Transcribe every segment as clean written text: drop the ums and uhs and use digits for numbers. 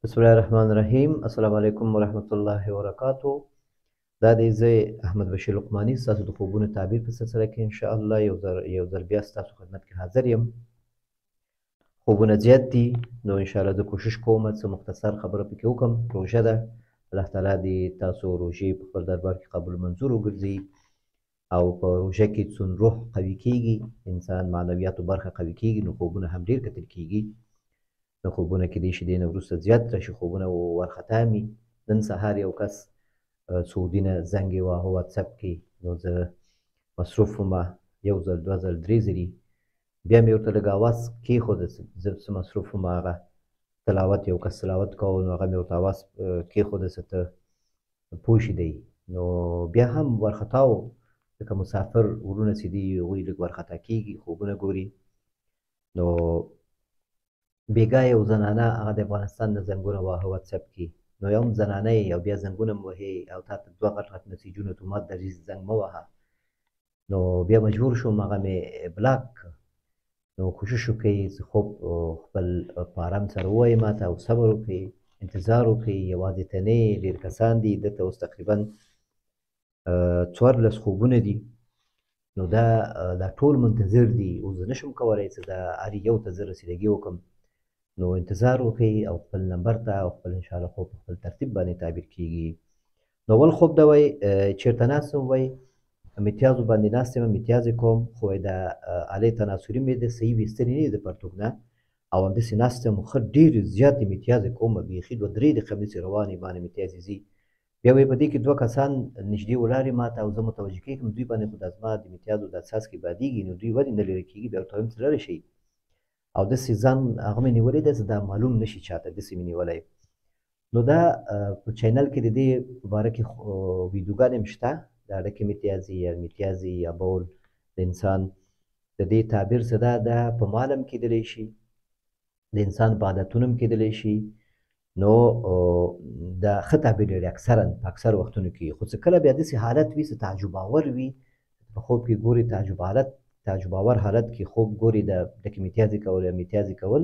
بسم الله الرحمن الرحیم. السلام علیکم ورحمت الله وبرکاتو. دا دی زه احمد بشیر لقمانی ستاسو د خوبونو تعبیر په سلسله کې ان شاء الله یو ځل بیا ستاسو خدمت کې حاضر یم. خوبونه زیات دي نو ان شاء الله زه کوشش کوم څه مختصر خبره پکې وکړم. روژه ده، الله تعالی دې تاسو روژې په خپل دربار کې قبول منظور وګرځي او په روژه کې څون روح قوي کیږي، انسان معنویاتو برخه قوي کیږي، نو خوبونه هم ډېر کتل کیږي. نو خوبونه کېدای شي دې نه وروسته زیات راشي، خوبونه وارخطا مي. نن سهار یو کس سعودي نه زنګ یې واهه واتساپ کې، نو زه مصروف ومه، یو ځل دوه ځل درې ځلي بیا مې ورته لږ اواز کېښوده، زه څه مصروف وم. هغه تلاوت یو کس تلاوت کوه، نو هغه مې ورته اواز کېښوده څه ته پوه شي دی. نو بیا هم وارخطا و، ځکه مسافر وروڼه چې دي هغوی لږ وارخطا کېږي، خوبونه ګوري. نو بېګا یو زنانه هغه د افغانستان نه زنګونه واهه واتساپ کې، نو یو هم زنانه یې او بیا زنګونه م وهې او تا ته دوه غټ غټ مسیجونه تو ما درځي زنګ مه وهه. نو بیا مجبور شوم هغه مې بلاک کړ. نو کوشش وکړئ چې خوب خپل په ارام سره ووایئ ما ته او صبر وکړئ، انتظار وکړئ. یوازې ته نه یې، ډېر کسان دي، دلته اوس تقریبا 14 خوبونه دي. نو دا ټول منتظر دي. اوس زه نشم کولی چې دا هر یو ته زه رسیدګي وکړم. نو انتظار وکړئ او خپل نمبر ته او خپل انشاءالله خوب په خپل ترتیب باندې تعبیر کیږي. نو اول خوب دا وایي چېرته ناست یم، وایي امتیازو باندې ناست یم، امتیاز یې کوم، خو دا آلې تناسلي مې ده، صحیح ویستلې نه دي د پرتوګ نه، او همداسې ناست یم، ښه ډېرې زیاتې امتیاز یې کوم، بیخي 2-3 دقیقې همداسې روانې باندې امتیاز یې ځي. بیا وایي په دې کې 2 کسان نږدې ولاړ ما ته او زه متوجه کېږم دوی باندې خو دا زما د امتیازو دا څاڅکي بادېږي، نو دوی ولې نه لرې کېږي؟ بیا ورته وایم چې لرې شئ. او داسې ځان هغه مې نیولی دی چې دا معلوم نه شي چاته، داسې مې نیولی. نو دا په چینل کې د دې په باره کې ویډیوګانې هم شته، د اړیکې متیازي یا متیازي یا بول د انسان د دې تعبیر څه ده، دا په مال هم کېدلی شي، د انسان په عادتونو هم کېدلی شي. نو دا ښه تعبیر لري اکثرا په اکثر وختونو کې، خو څه کله بیا داسې حالت وي چې تعجب آور وي، په خوب کې ګوري تعجب آور حالت کې خوب ګوري د لکه متیازي کول یا متیازي کول،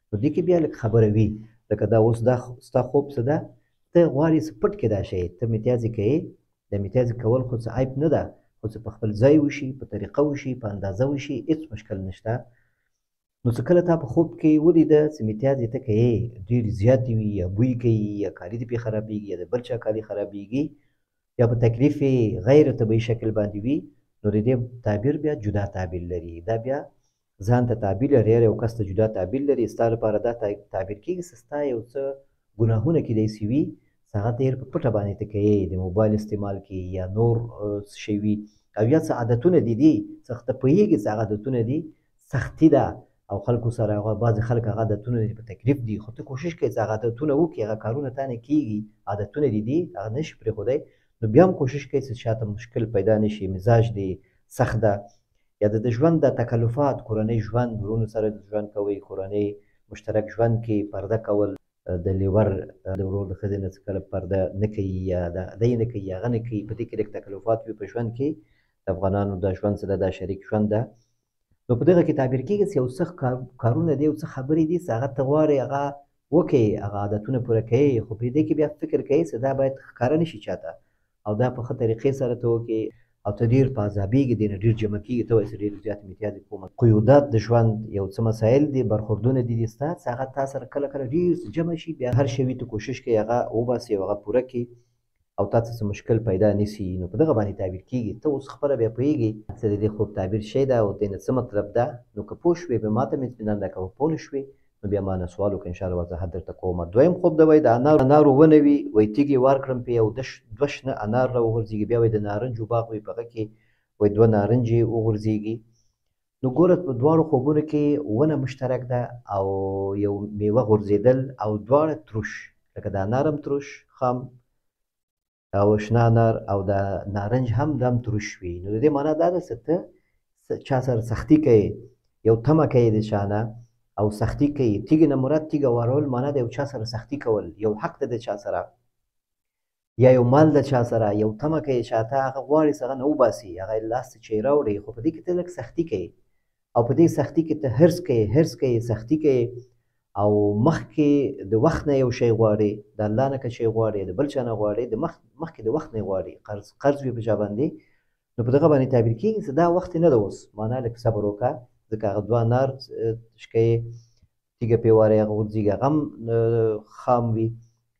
نو دې کې بیا لږ خبره وي. لکه دا اوس دا ستا خوب څه ده، ته غواړې چې پټ کړې دا شی، ته متیازي کوې، د متیازي کول خو څه عیب نه ده، خو چې په خپل ځای وشي، په طریقه وشي، په اندازه وشي، هېڅ مشکل نشته. نو څه کله تا په خوب کې ولیده چې متیازي ته کوې، ډېرې زیاتې وي، یا بوی کوي، یا کالي دې پرې خرابېږي، یا د بل چا کالي خرابېږي، یا په تکلیف غیر طبیعي شکل باندې وي، نو د دې تعبیر بیا جدا تعبیر لري. دا بیا ځان ته تعبیر لري، هر یو کس ته جدا تعبیر لري. ستا لپاره دا تعبیر کېږي چې ستا یو څه ګناهونه کېدای شي وي چې هغه ډېر په پټه باندې ته کوې، د موبایل استعمال کې یا نور څه شی وي، او یا څه عادتونه دي چې ته پوهېږې چې هغه عادتونه دي، سختي ده او خلکو سره هغه بعضې خلک هغه عادتونه دي په تکلیف دي، خو ته کوشش کوې چې هغه عادتونه وکړې، هغه کارونه تا نه کېږي، عادتونه دي هغه نه شي پرېښودی، نو بیا هم کوشش کوي چې شاته مشکل پیدا نه شي، مزاج دی سخت ده، یا د ژوند د تکلفات، کورنۍ ژوند، وروڼو سره ژوند کوئ، کورنۍ مشترک ژوند کې پرده کول، د لیور د ورور د ښځې نه چې کله پرده نه کوي یا دی نه کوي هغه نه کوي، په دې کې لږ تکلفات وي په ژوند کې. د افغانانو دا ژوند څه ده، دا شریک ژوند ده. نو په دغه کې تعبیر کېږي چې یو څه کارونه دي، یو څه خبرې دي چې هغه ته غواړې هغه وکړې، هغه عادتونه پوره کوې، خو په دې کې بیا فکر کوې چې دا باید ښکاره نه شي چاته، او دا په ښه طریقې سره ته وکړې، او ته ډېر په عذابېږې، دې نه ډېر جمع کېږي، ته وایې چې ډېر زیات امتیازې کومه. قیودات د ژوند یو څه مسایل دي، برخوردونه دي ستا چې هغه تا سره کله کله ډېر جمع شي، بیا هر شی وي ته کوشش کوې هغه وباسې او هغه پوره کړې، او تا ته څه مشکل پیدا نه سي. نو په دغه باندې تعبیر کېږي. ته اوس خپله بیا پوهېږې چې د دې خوب تعبیر شی ده او دې نه څه مطلب ده. نو که پوه شوې بیا ما ته مې اطمینان ده، که پوه نه شوې نو بیا ما نه سوال وکړه، انشاءالله وضاحت درته کومه. دویم خوب ده، وایي د انارو ونه وي، وایي تیږې ورکړم پرې او 2 شنه انار راوغورځېږي، بیا وایي د نارنجو باغ وي، په هغه کې وایي 2 نارنجې وغورځېږي. نو ګوره په دواړو خوبونو کې ونه مشترک ده او یو میوه غورځېدل، او دواړه تروش، لکه د انار هم تروش خام او شنه انار او د نارنج هم دم تروش وي. نو د دې معنا دا ده چې ته چا سره سختي کوې، یو تمه کوې د چا نه او سختي کوې. تیږې نه مراد تیږه وارول معنا د یو چا سره سختي کول، یو حق ده د چا سره، یا یو مال د چا سره، یو تمه کوې چاته، هغه غواړې چې هغه نه وباسي، هغه لاس ته چې یې راوړې، خو په دې کې ته لږ سختي کوې، او په دې سختي کې ته حرص کوې، سختي کوې، او مخکې د وخت نه یو شی غواړې، د الله نه که شی غواړې، د بل چا نه غواړې، د مخکې د وخت نه غواړې، قرض وي په چا باندې، نو په دغه باندې تعبیر کېږي چې دا وخت یې نه ده اوس، معنا لږ صبر وکړه، ځکه هغه دوه انار شکه تیږه پې وارې هغه غورځېږي، هغه هم خام وي،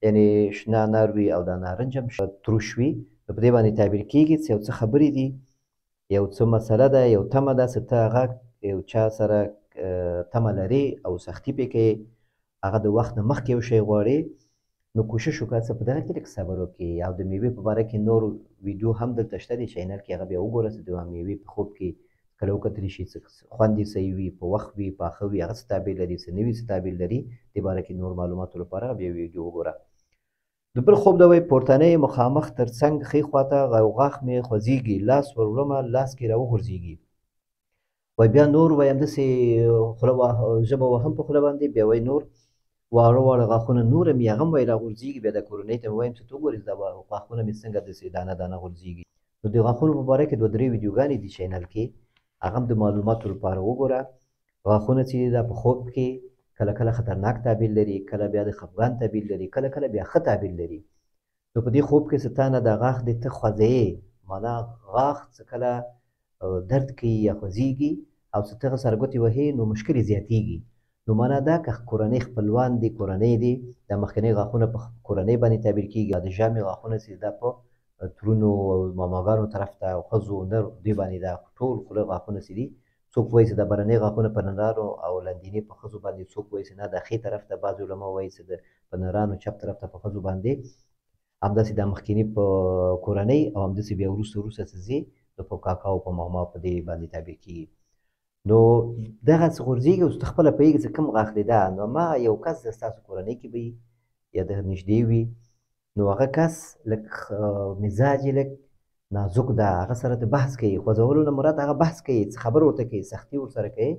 یعنې شنه انار وي او دا نارنج هم تروش وي، نو په دې باندې تعبیر کېږي چې یو څه خبرې دي، یو څه مسله ده، یو تمه ده چې ته هغه یو چا سره تمه لرې او سختي پې کوې، هغه د وخت نه مخکې یو شی غواړې، نو کوشش وکړه چې په دغه کې لږ صبر وکړې. او د میوې په باره کې نور ویډیو هم دلته شته دی چینل کې، هغه بیا وګوره چې د میوې په خوب کې کله وکتلی شي چې خوند یې صحیح وي، په وخت وي، پاخه وي، هغه څه تعبیر لري، څه نه وي څه تعبیر لري، دې باره کې نور معلوماتو لپاره بیا ویډیو وګوره. د بل خوب دا وایي پورتنی مخامخ تر څنګ ښي خواته غاښ مې خوځېږي، لاس ور وړمه لاس کې راوغورځېږي. وایي بیا نور وایي همداسې ژبه وهم په خوله باندې، بیا وایي نور واړه واړه غاښونه نور هم یې هغه هم وایي راغورځېږي، بیا دا کورنۍ ته مې وایم چې ته وګورې دا غاښونه مې څنګه داسې دانه دانه غورځېږي. نو د غاښونو په باره کې دوه درې ویډیوګانې دي چینل کې، هغه هم د معلوماتو لپاره وګوره. غاښونه چې دا په خوب کې کله کله خطرناک تعبیر لري، کله بیا د خفګان تعبیر لري، کله کله بیا ښه تعبیر لري. نو په دې خوب کې چې تا نه دا غاښ دی ته خوځوې، معنا غاښ چې کله درد کوي یا خوځېږي او چې ته هغه سره ګوتې وهې نو مشکل یې زیاتېږي. نو معنا دا که کورنۍ خپلوان دي، کورنۍ دي، دا مخکنی غاښونه په کورنۍ باندې تعبیر کېږي، او د ژامې غاښونه چې دا په ترونو او ماماګانو طرف ته او ښځو نر دوی باندې دا ټول خوله غاښونه چې دي، څوک وایي چې دا برنۍ غاښونه په نرانو او لاندیني په ښځو باندې، څوک وایي چې نه دا ښي طرف ته، بعض علما وایي چې په نرانو چپ طرف ته په ښځو باندې، همداسې دا مخکیني په کورنۍ او همداسې بیا وروسته چې ځي نو په کاکا او په ماما په دې باندې تعبیر کېږي. نو دغه څه غورځېږي اوس ته خپله پوهېږې چې کوم غاښ دی دا، نو ما یو کس د ستاسو کورنۍ کې به وي یا د نږدې وي، نو هغه کس لږ مزاج یې لږ نازک ده، هغه سره ته بحث کوي، خوځولو نه مراد هغه بحث کوي، څه خبره ورته کوي، سختي ورسره کوي،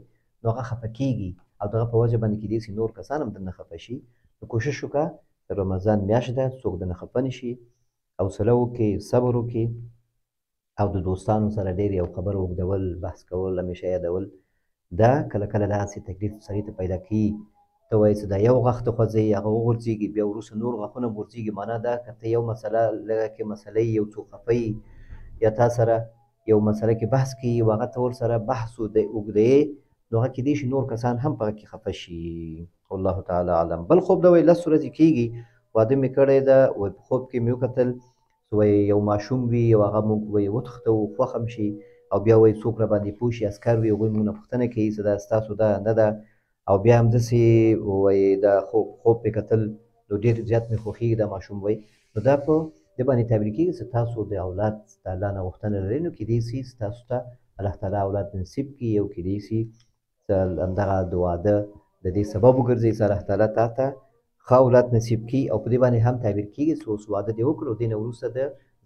نو هغه خفه کېږي او دغه په وجه باندې کېدای شي نور کسان هم درنه خفه شي. نو کوشش وکړه رمضان میاشت ده، څوک درنه خفه نه شي، حوصله وکړې، صبر وکړې، او د دوستانو سره ډېر یو خبره اوږدول، بحث کول، همیشه یادول، دا کله کله دغسې تکلیف سړي ته پیدا کوي. ته وایې چې دا یو غاښ ته خوځوي هغه وغورځېږي، بیا وروسته نور غاښونه هم غورځېږي، معنا دا که ته یو مسله لږه کې مسله یو څوک خفه یي یا تا سره یو مسله کې بحث کوي او هغه ته ورسره بحث اوږدوې، نو هغه کېدای شي نور کسان هم په هغه کې خفه شي. والله تعالی اعلم. بل خوب دا وایي 10 ورځې کېږي واده مې کړی ده، وایي په خوب کې مې وکتل وایي یو ماشوم وي او هغه موږ وایي وتښتو خوښ هم شي، او بیا وایي څوک راباندې پوه شي عسکر وي، هغوی موږ نه پوښتنه کوي چې دا ستاسو ده نه ده، او بیا همداسې وایي دا خوب پې کتل نو ډېر زیات مې خوښېږي دا ماشوم وایي، نو دا په دې باندې تعبیر کېږي چې تاسو د اولاد د الله نه غوښتنه لرئ، نو کېدای شي ستاسو ته الله تعالی اولاد نصیب کړي، او کېدای شي چې همدغه د واده د دې سبب وګرځي چې الله تعالی تا ته ښه اولاد نصیب کړي. او په دې باندې هم تعبیر کېږي چې اوس واده دې وکړو، دې نه وروسته د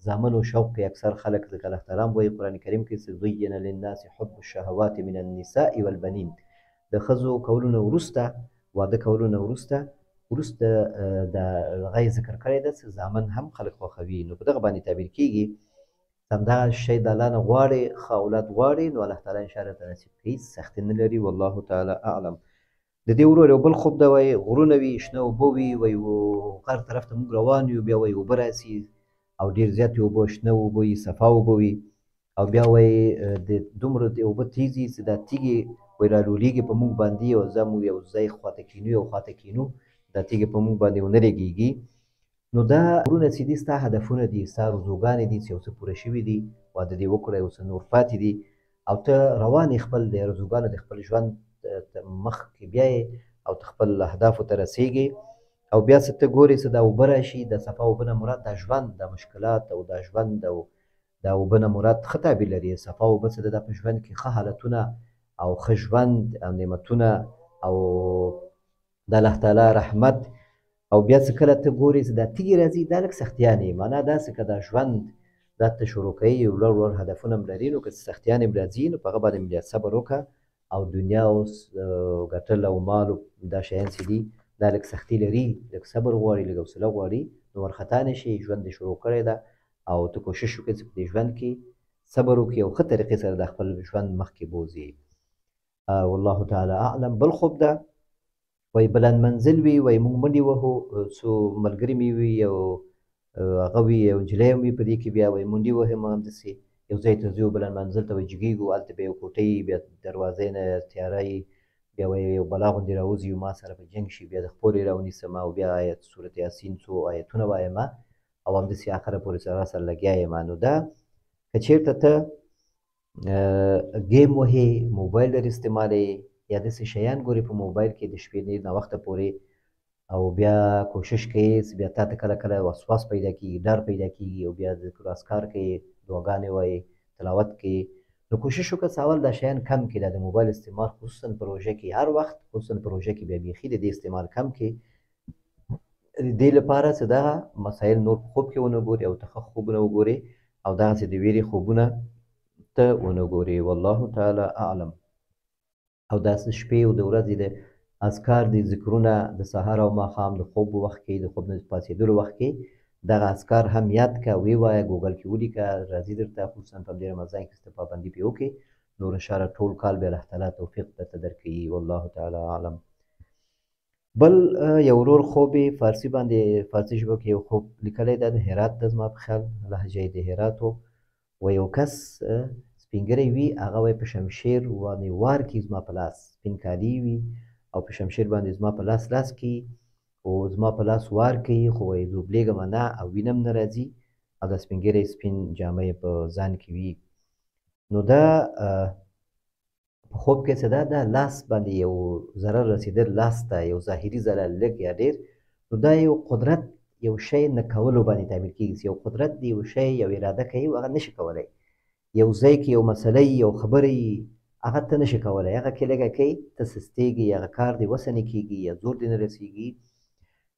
زامنو شوق کوي اکثر خلک، ځکه الله تعالی وایي قرآن کریم کې چې زین للناس حب الشهوات من النساء والبنین، د ښځو کولو نه وروسته، واده کولو نه وروسته د هغه یې ذکر کړی ده چې زامن هم خلک خوښوي، نو په دغه باندې تعبیر کېږي همدغه شی د الله نه غواړې، ښه اولاد غواړې، نو الله تعالی انشاءالله ته نصیب کوي، سختي نه لري. والله تعالی اعلم. د دې ورور یو بل خوب ده وایي غرونه وي، شنه اوبه وي، وایي غر طرف ته موږ روان یو، بیا وایي اوبه راسي او ډېر زیاتې اوبه، شنه اوبه وي، صفا اوبه وي، او بیا وایي د دومره د اوبه تیزې چې دا تیږې وایي رالولېږي په موږ باندې، او زه موږ یو ځای خواته کینو یو خواته کینو، دا تیږې په موږ باندې ونه لګېږي. نو دا غرونه چې دي ستا هدفونه دي، ستا ارزوګانې دي چې یو څه پوره شوي دي، واده دې وکړه، یو څه نور پاتې دي، او ته روان یې خپل د ارزوګانو د خپل ژوند مخکې بیایې او ته خپل اهدافو ته رسېږې، او بیا چې ته ګورې چې دا اوبه راشي، د صفا اوبه نه مراد دا ژوند، دا مشکلات او دا ژوند او دا اوبه نه مراد ښه تعبیر لري. صفا اوبه چې ده دا په ژوند کې ښه حالتونه او ښه ژوند او نعمتونه او د الله تعالی رحمت، او بیا چې کله ته ګورې چې دا تیږې راځي دا لږ سختیانې، معنا داسې که دا ژوند دا ته شروع کوي یو لوړ لوړ هدفونه هم لري، نو که سختیانې هم راځي نو په هغه باندې بیا صبر وکړه، او دنیا اوس ګټل او مال دا شیان چې دي دا لږ سختي لري، لږ صبر غواړي، لږ حوصله غواړي، نو وارخطا نه شي، ژوند دې شروع کړی ده او ته کوشش وکړې چې په دې ژوند کې صبر وکړې او ښه طریقې سره د خپل ژوند مخکې بوځې. والله تعالی اعلم. بل خوب ده وایي بلند منزل وي، وایي موږ منډې وهو، څو ملګري مې وي، یو هغه وي، یو نجلۍ هم وي په دې کې، بیا وایي منډې وهم همداسې یو ځای ته ځو بلند منزل ته، وایي جګېږو، هلته بیا یو کوټه وي، بیا دروازې نه تیاره وي، بیا وایي یو بلا غوندې راوځي ما سره به جنګ شي، بیا د خپور یې راونیسم او بیا آیت سورت یاسین څو آیتونه وایم او همداسې آخره پورې سره لګیا یم. نو دا که چېرته ته ګیم وهې، موبایل ډېر استعمالوې یا داسې شیان ګورې په موبایل کې د شپې ناوخته پورې، او بیا کوشش کوې بیا تا ته کله کله وسواس پیدا کېږي، ډر پیدا کېږي، او بیا ذکر اذکار کوې، دعاګانې وایې، تلاوت کوې، نو کوشش وکړه څه اول دا شیان کم کړې، دا د موبایل استعمال خصوصا په روژه کې، هر وخت خصوصا په روژه کې بیا بیخي د دې استعمال کم کړې، د دې لپاره چې دغه مسایل نور په خوب کې ونه ګورې او ته ښه خوبونه وګورې او دغسې د ویرې خوبونه ته ونه ګورې. والله تعالی اعلم. او داسې شپې او د ورځې د اذکار دي، ذکرونه د سهار او ماښام د خوب وخت کې، د خوب نه پاڅېدلو وخت کې دغه اذکار هم یاد کړه، ویې وایه، ګوګل کې ولیکه، راځي درته، خصوصا په همدې رمضان کې چې ته پابندي پرې وکړې، نور انشاءالله ټول کال به الله تعالی توفیق درته درکوي. والله تعالی اعلم. بل یو ورور خوب یې فارسي باندې، فارسي ژبه کې یو خوب لیکلی ده، د هرات ده زما په خیال، لهجه یې د هرات و، و یو کس سپین ږیری وي، هغه وایي په شمشیر باندې وار کړي زما په لاس، سپین کالي وي او په شمشیر باندې زما په لاس کړي او زما په لاس وار کوي، خو وایي زه اوبلېږم نه او وینه هم نه راځي، او دا سپین ږیری سپین جامه یې په ځان کې وي. نو دا په خوب کې څه ده، دا لاس باندې یو ضرر رسېدل، لاس ته یو ظاهري ضرر لږ یا ډېر، نو دا یو قدرت، یو شی نه کولو باندې تعبیر کېږي، یو قدرت دی، یو شی، یو اراده کوي، هغه نشي کولی، یو ځای کې یو مسله یو خبره یي، هغه ته نشي کولی، هغه کې لږه کوي، ته سستېږي، هغه کار دې وسه نه کېږي، یا زور دې نه رسېږي،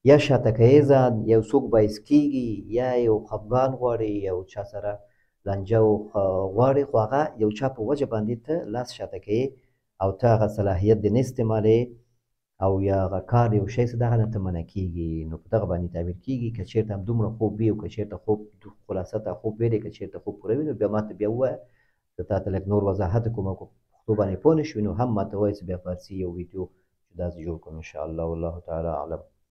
یا شاته کوې ځان، یو څوک باعث کېږي، یا یو خفګان غواړي، یو چا سره لانجه غواړي، خو هغه یو چا په وجه باندې ته لاس شاته کوې او ته هغه صلاحیت دې نه استعمالوې او یا هغه کار یو شی څه دغه نه ته منع کېږي، نو په دغه باندې تعبیر کېږي. که چېرته همدومره خوب وي او که چېرته خوب خلاصه ته خوب ویلی، که چېرته خوب پوره وي، نو بیا ما ته بیا ووایه، زه تا ته لږ نور وضاحت کوم او که په پښتو باندې پوه نه شوې نو هم ما ته ووایه چې بیا فارسي یو ویډیو چې داسې جوړ کړم انشاءالله. والله تعالی اعلم.